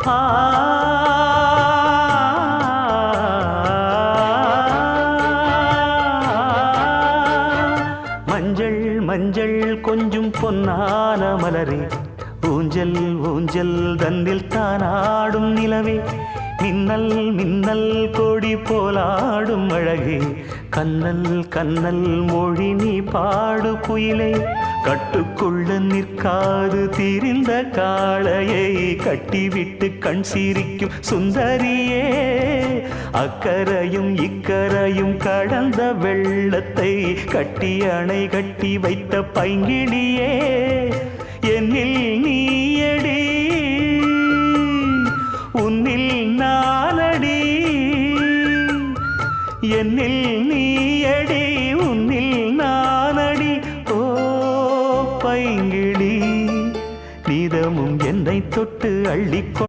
ஆ மஞ்சள் மஞ்சள் கொஞ்சம் பொன்னான மலரே ஊஞ்சல் ஊஞ்சல் தன்னில் தானாடும் நிலவே மின்னல் மின்னல் கொடி போலாடும் அழகே கண்ணல் கண்ணல் மொழி நீ பாடு குயிலே கட்டுக்குள்ள நிற்காது திரிந்த காளையை கட்டிவிட்டு கண் சிரிக்கும் சுந்தரியே அக்கரையும் இக்கரையும் கடந்த வெள்ளத்தை கட்டி அணை கட்டி வைத்த பைங்கிளியே என்னில் நீயடி உன்னில் நானடி என்னில் நீயடி உன்னில் நானடி ஓ பைங்கிளி நீதமும் என்னை தொட்டு அள்ளிக்கொ